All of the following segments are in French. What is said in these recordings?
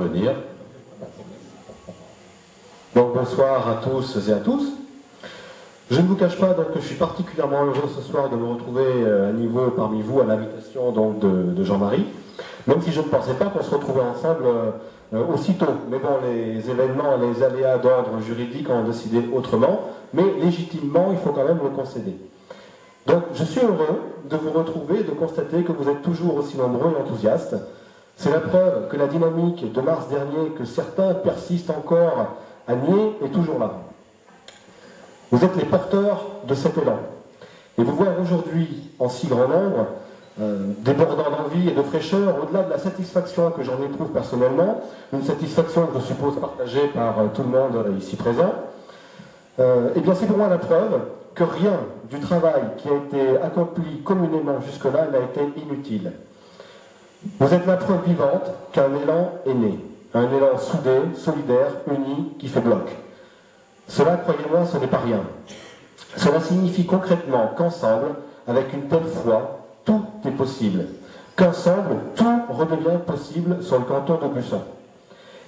Venir. Donc bonsoir à tous et à tous. Je ne vous cache pas donc, que je suis particulièrement heureux ce soir de me retrouver à niveau parmi vous à l'invitation donc, de Jean-Marie, même si je ne pensais pas qu'on se retrouvait ensemble aussitôt. Mais bon, les événements, les aléas d'ordre juridique ont décidé autrement, mais légitimement, il faut quand même le concéder. Donc je suis heureux de vous retrouver et de constater que vous êtes toujours aussi nombreux et enthousiastes. C'est la preuve que la dynamique de mars dernier, que certains persistent encore à nier, est toujours là. Vous êtes les porteurs de cet élan. Et vous voir aujourd'hui en si grand nombre, débordant d'envie et de fraîcheur, au-delà de la satisfaction que j'en éprouve personnellement, une satisfaction que je suppose partagée par tout le monde ici présent, eh bien c'est pour moi la preuve que rien du travail qui a été accompli communément jusque-là n'a été inutile. Vous êtes la preuve vivante qu'un élan est né, un élan soudé, solidaire, uni, qui fait bloc. Cela, croyez-moi, ce n'est pas rien. Cela signifie concrètement qu'ensemble, avec une telle foi, tout est possible. Qu'ensemble, tout redevient possible sur le canton d'Aubusson.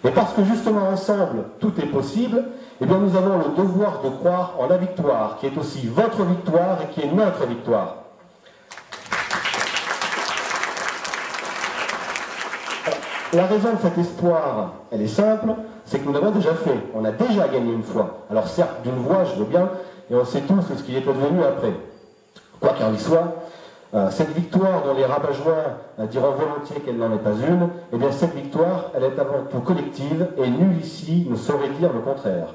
Et parce que justement ensemble, tout est possible, eh bien nous avons le devoir de croire en la victoire, qui est aussi votre victoire et qui est notre victoire. La raison de cet espoir, elle est simple, c'est que nous l'avons déjà fait. On a déjà gagné une fois. Alors certes, d'une voix, je veux bien, et on sait tous ce qui est advenu après. Quoi qu'il en soit, cette victoire dont les rabat-joie diront volontiers qu'elle n'en est pas une, eh bien cette victoire, elle est avant tout collective, et nul ici ne saurait dire le contraire.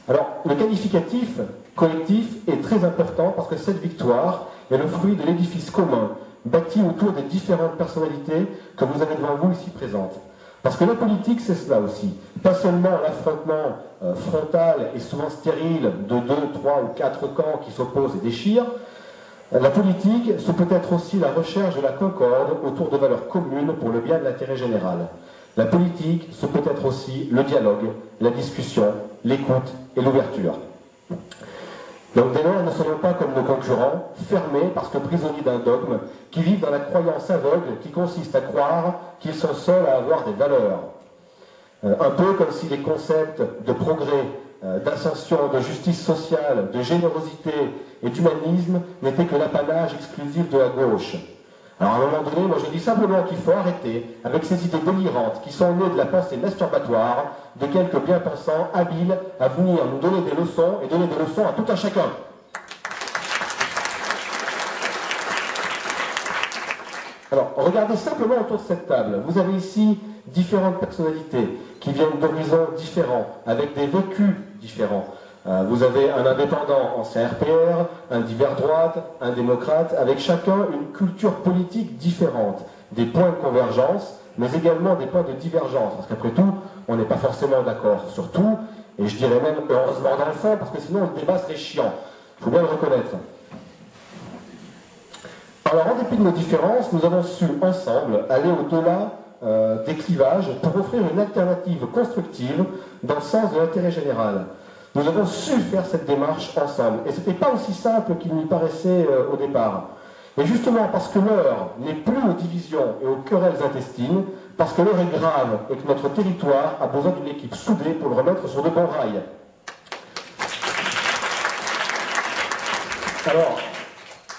Alors, le qualificatif collectif est très important parce que cette victoire est le fruit de l'édifice commun, bâti autour des différentes personnalités que vous avez devant vous ici présentes. Parce que la politique, c'est cela aussi. Pas seulement l'affrontement frontal et souvent stérile de 2, 3 ou 4 camps qui s'opposent et déchirent. La politique, c'est peut-être aussi la recherche de la concorde autour de valeurs communes pour le bien de l'intérêt général. La politique, c'est peut-être aussi le dialogue, la discussion, l'écoute et l'ouverture. Donc dès lors, ne soyons pas comme nos concurrents, fermés parce que prisonniers d'un dogme, qui vivent dans la croyance aveugle qui consiste à croire qu'ils sont seuls à avoir des valeurs. Un peu comme si les concepts de progrès, d'ascension, de justice sociale, de générosité et d'humanisme n'étaient que l'apanage exclusif de la gauche. Alors à un moment donné, moi je dis simplement qu'il faut arrêter avec ces idées délirantes qui sont nées de la pensée masturbatoire de quelques bien-pensants habiles à venir nous donner des leçons et donner des leçons à tout un chacun. Alors, regardez simplement autour de cette table. Vous avez ici différentes personnalités qui viennent d'horizons différents, avec des vécus différents. Vous avez un indépendant ancien RPR, un divers droite, un démocrate, avec chacun une culture politique différente, des points de convergence, mais également des points de divergence, parce qu'après tout, on n'est pas forcément d'accord sur tout, et je dirais même heureusement dans le fond, parce que sinon le débat serait chiant. Il faut bien le reconnaître. Alors, en dépit de nos différences, nous avons su ensemble aller au-delà des clivages pour offrir une alternative constructive dans le sens de l'intérêt général. Nous avons su faire cette démarche ensemble. Et ce n'était pas aussi simple qu'il n'y paraissait au départ. Et justement, parce que l'heure n'est plus aux divisions et aux querelles intestines, parce que l'heure est grave et que notre territoire a besoin d'une équipe soudée pour le remettre sur de bons rails.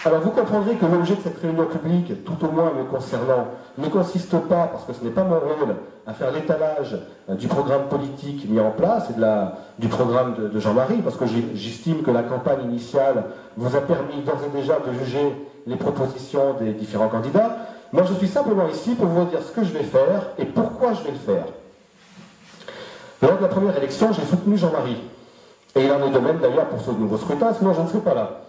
Alors vous comprendrez que l'objet de cette réunion publique, tout au moins me concernant, ne consiste pas, parce que ce n'est pas mon rôle, à faire l'étalage du programme politique mis en place et du programme de Jean-Marie, parce que j'estime que la campagne initiale vous a permis d'ores et déjà de juger les propositions des différents candidats. Moi je suis simplement ici pour vous dire ce que je vais faire et pourquoi je vais le faire. Lors de la première élection, j'ai soutenu Jean-Marie. Et il en est de même d'ailleurs pour ce nouveau scrutin, sinon je ne serai pas là.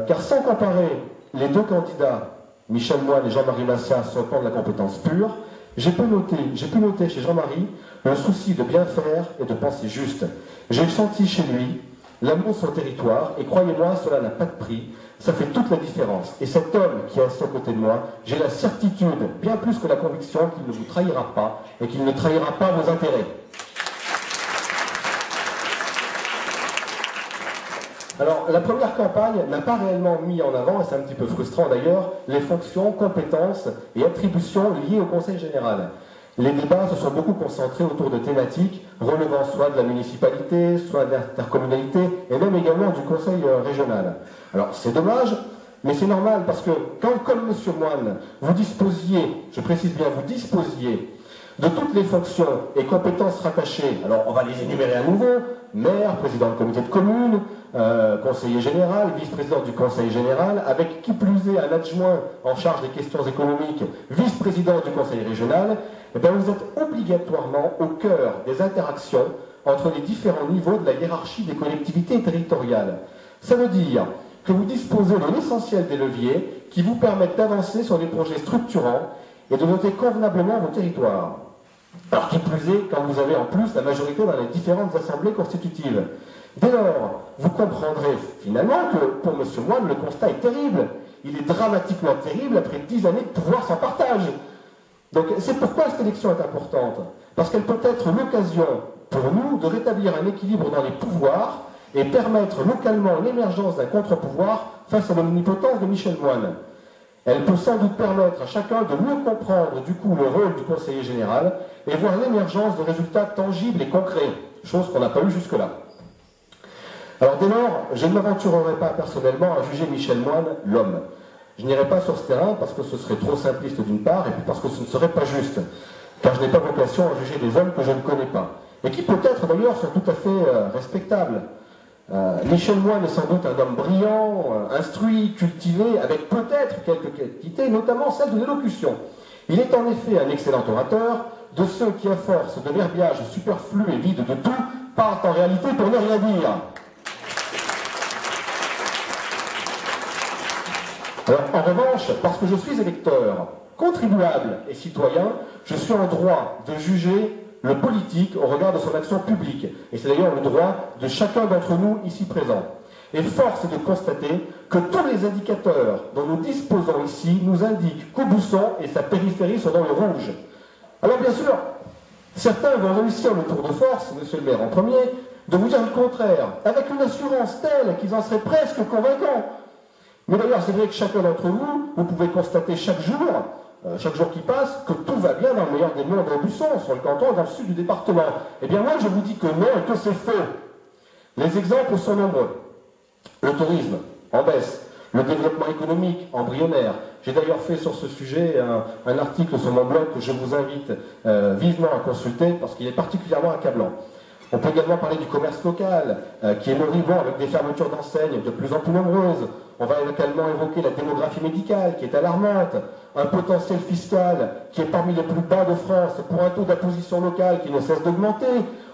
Car sans comparer les deux candidats, Michel Moine et Jean-Marie Massias, sur le plan de la compétence pure, j'ai pu noter chez Jean-Marie le souci de bien faire et de penser juste. J'ai senti chez lui l'amour de son territoire, et croyez-moi, cela n'a pas de prix, ça fait toute la différence. Et cet homme qui est assis à côté de moi, j'ai la certitude, bien plus que la conviction, qu'il ne vous trahira pas, et qu'il ne trahira pas vos intérêts. Alors, la première campagne n'a pas réellement mis en avant, et c'est un petit peu frustrant d'ailleurs, les fonctions, compétences et attributions liées au Conseil général. les débats se sont beaucoup concentrés autour de thématiques relevant soit de la municipalité, soit de l'intercommunalité, et même également du conseil régional. Alors c'est dommage, mais c'est normal, parce que quand, comme M. Moine, vous disposiez, je précise bien, vous disposiez de toutes les fonctions et compétences rattachées, alors on va les énumérer à nouveau, maire, président de comité de commune, conseiller général, vice-président du conseil général, avec qui plus est un adjoint en charge des questions économiques, vice-président du conseil régional, eh bien vous êtes obligatoirement au cœur des interactions entre les différents niveaux de la hiérarchie des collectivités territoriales. Ça veut dire que vous disposez de l'essentiel des leviers qui vous permettent d'avancer sur des projets structurants et de doter convenablement vos territoires. Alors qui plus est, quand vous avez en plus la majorité dans les différentes assemblées constitutives. Dès lors, vous comprendrez finalement que pour M. Moine, le constat est terrible. Il est dramatiquement terrible après 10 années de pouvoir sans partage. Donc c'est pourquoi cette élection est importante. Parce qu'elle peut être l'occasion pour nous de rétablir un équilibre dans les pouvoirs et permettre localement l'émergence d'un contre-pouvoir face à l'omnipotence de Michel Moine. Elle peut sans doute permettre à chacun de mieux comprendre du coup le rôle du conseiller général et voir l'émergence de résultats tangibles et concrets, chose qu'on n'a pas eu jusque-là. Alors dès lors, je ne m'aventurerai pas personnellement à juger Michel Moine, l'homme. Je n'irai pas sur ce terrain parce que ce serait trop simpliste d'une part et puis parce que ce ne serait pas juste, car je n'ai pas vocation à juger des hommes que je ne connais pas, et qui peut-être d'ailleurs sont tout à fait respectables. Michel Moine est sans doute un homme brillant, instruit, cultivé, avec peut-être quelques qualités, notamment celle de l'élocution. Il est en effet un excellent orateur, de ceux qui, à force de verbiage superflu et vide de tout, partent en réalité pour ne rien dire. Alors, en revanche, parce que je suis électeur, contribuable et citoyen, je suis en droit de juger le politique au regard de son action publique. Et c'est d'ailleurs le droit de chacun d'entre nous ici présents. Et force est de constater que tous les indicateurs dont nous disposons ici nous indiquent qu'Aubusson et sa périphérie sont dans le rouge. Alors bien sûr, certains vont réussir le tour de force, monsieur le maire en premier, de vous dire le contraire, avec une assurance telle qu'ils en seraient presque convaincants. Mais d'ailleurs, c'est vrai que chacun d'entre vous, vous pouvez constater chaque jour qui passe, que tout va bien dans le meilleur des mondes à Aubusson, sur le canton et dans le sud du département. Eh bien moi, je vous dis que non et que c'est faux. Les exemples sont nombreux. Le tourisme, en baisse. Le développement économique, embryonnaire. J'ai d'ailleurs fait sur ce sujet un article sur mon blog que je vous invite vivement à consulter, parce qu'il est particulièrement accablant. On peut également parler du commerce local, qui est moribond avec des fermetures d'enseignes de plus en plus nombreuses. On va également évoquer la démographie médicale, qui est alarmante, un potentiel fiscal qui est parmi les plus bas de France pour un taux d'imposition locale qui ne cesse d'augmenter.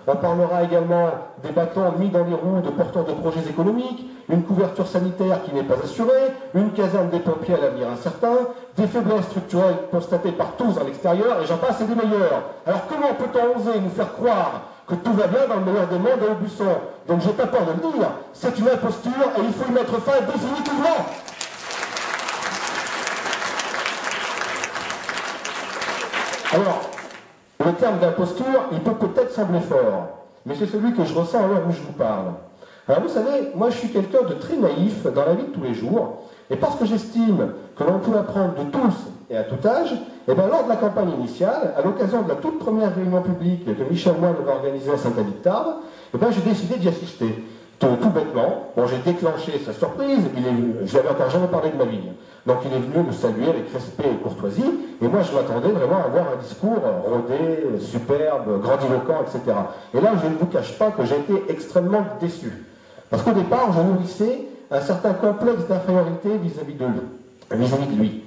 On parlera également des bâtons mis dans les roues de porteurs de projets économiques, une couverture sanitaire qui n'est pas assurée, une caserne des pompiers à l'avenir incertain, des faiblesses structurelles constatées par tous à l'extérieur, et j'en passe et des meilleurs. Alors comment peut-on oser nous faire croire que tout va bien dans le meilleur des mondes à Aubusson? Donc j'ai pas peur de le dire, c'est une imposture et il faut y mettre fin définitivement. Alors, le terme d'imposture, il peut peut-être sembler fort, mais c'est celui que je ressens à l'heure où je vous parle. Alors vous savez, moi je suis quelqu'un de très naïf dans la vie de tous les jours, et parce que j'estime que l'on peut apprendre de tous et à tout âge, et bien lors de la campagne initiale, à l'occasion de la toute première réunion publique que Michel Moine avait organisée à Saint-Alix-de-Tarbes, et bien j'ai décidé d'y assister. Tout bêtement, bon, j'ai déclenché sa surprise, je n'avais encore jamais parlé de ma vie. Donc il est venu me saluer avec respect et courtoisie, et moi je m'attendais vraiment à avoir un discours rodé, superbe, grandiloquent, etc. Et là, je ne vous cache pas que j'ai été extrêmement déçu. Parce qu'au départ, je nourrissais un certain complexe d'infériorité vis-à-vis de lui.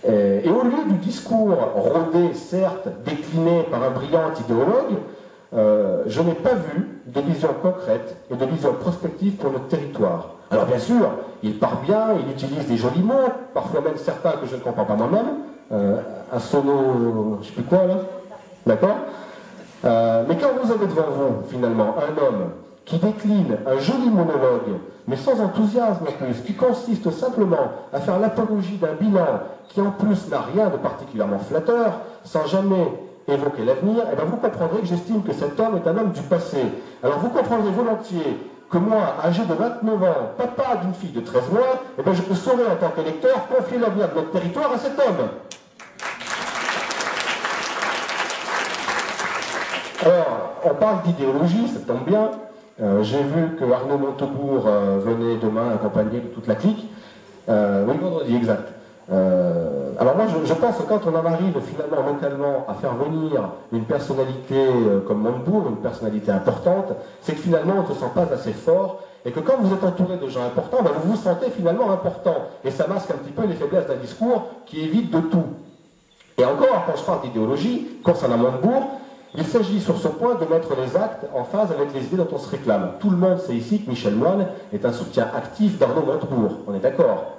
Et au lieu du discours rodé, certes, décliné par un brillant idéologue, je n'ai pas vu de vision concrète et de vision prospective pour notre territoire. Alors bien sûr, il part bien, il utilise des jolis mots, parfois même certains que je ne comprends pas moi-même, un sono, je ne sais plus quoi là, d'accord. Mais quand vous avez devant vous, finalement, un homme qui décline un joli monologue, mais sans enthousiasme en plus, qui consiste simplement à faire l'apologie d'un bilan qui en plus n'a rien de particulièrement flatteur, sans jamais évoquer l'avenir, et bien vous comprendrez que j'estime que cet homme est un homme du passé. Alors vous comprendrez volontiers que moi, âgé de 29 ans, papa d'une fille de 13 mois, et bien je ne saurais en tant qu'électeur confier l'avenir de notre territoire à cet homme. Alors, on parle d'idéologie, ça tombe bien. J'ai vu que Arnaud Montebourg venait demain accompagné de toute la clique. Oui, vendredi, exact. Alors moi, je pense que quand on en arrive finalement localement à faire venir une personnalité comme Montebourg, une personnalité importante, c'est que finalement on ne se sent pas assez fort et que quand vous êtes entouré de gens importants, ben, vous vous sentez finalement important. Et ça masque un petit peu les faiblesses d'un discours qui évite de tout. Et encore, quand je parle d'idéologie, concernant Montebourg, il s'agit sur ce point de mettre les actes en phase avec les idées dont on se réclame. Tout le monde sait ici que Michel Moine est un soutien actif d'Arnaud Montebourg. On est d'accord?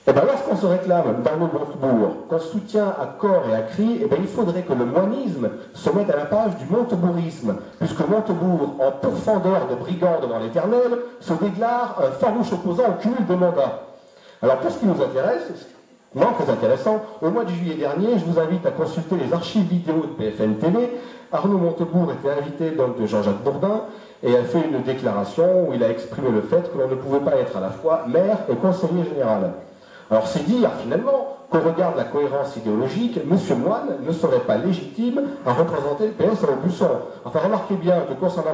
Et bien lorsqu'on se réclame d'Arnaud Montebourg, qu'on soutient à corps et à cri, et bien il faudrait que le moinisme se mette à la page du montebourisme, puisque Montebourg, en pourfendeur de brigands devant l'Éternel, se déclare un farouche opposant au cumul des mandats. Alors pour ce qui nous intéresse, non, très intéressant. Au mois de juillet dernier, je vous invite à consulter les archives vidéo de BFM TV. Arnaud Montebourg était invité donc de Jean-Jacques Bourdin et a fait une déclaration où il a exprimé le fait que l'on ne pouvait pas être à la fois maire et conseiller général. Alors c'est dire finalement qu'au regard de la cohérence idéologique, M. Moine ne serait pas légitime à représenter le PS à Aubusson. Enfin remarquez bien que concernant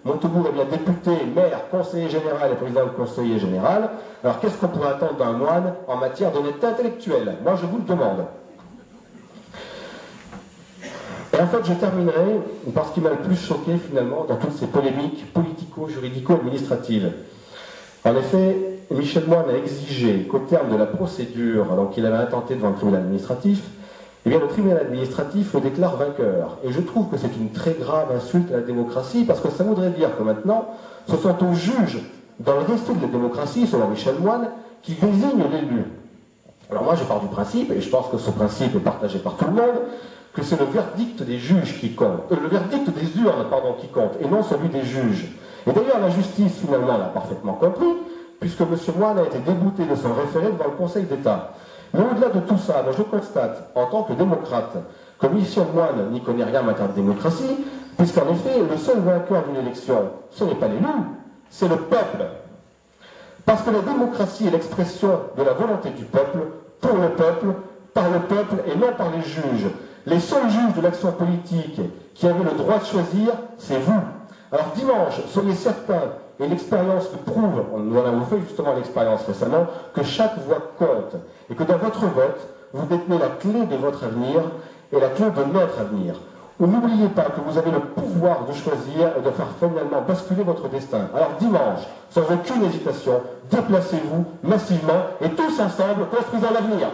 Montebourg est bien député, maire, conseiller général et président du conseiller général. Alors qu'est-ce qu'on pourrait attendre d'un moine en matière d'honnêteté intellectuelle? Moi je vous le demande. Et en fait je terminerai par ce qui m'a le plus choqué finalement dans toutes ces polémiques politico-juridico-administratives. En effet, Michel Moine a exigé qu'au terme de la procédure qu'il avait intentée devant le tribunal administratif, eh bien, le tribunal administratif le déclare vainqueur. Et je trouve que c'est une très grave insulte à la démocratie, parce que ça voudrait dire que maintenant, ce sont aux juges, dans le respect de la démocratie, selon Michel Moine, qui désignent l'élu. Alors moi, je pars du principe, et je pense que ce principe est partagé par tout le monde, que c'est le verdict des juges qui compte, le verdict des urnes, pardon, qui compte, et non celui des juges. Et d'ailleurs, la justice, finalement, l'a parfaitement compris, puisque M. Moine a été débouté de son référé devant le Conseil d'État. Mais au-delà de tout ça, moi je constate, en tant que démocrate, que Michel Moine n'y connaît rien en matière de démocratie, puisqu'en effet, le seul vainqueur d'une élection, ce n'est pas l'élu, c'est le peuple. Parce que la démocratie est l'expression de la volonté du peuple, pour le peuple, par le peuple et non par les juges. Les seuls juges de l'action politique qui avaient le droit de choisir, c'est vous. Alors dimanche, soyez certains, et l'expérience le prouve, nous en avons fait justement l'expérience récemment, que chaque voix compte, et que dans votre vote, vous détenez la clé de votre avenir et la clé de notre avenir. Ou n'oubliez pas que vous avez le pouvoir de choisir et de faire finalement basculer votre destin. Alors dimanche, sans aucune hésitation, déplacez-vous massivement et tous ensemble construisons l'avenir.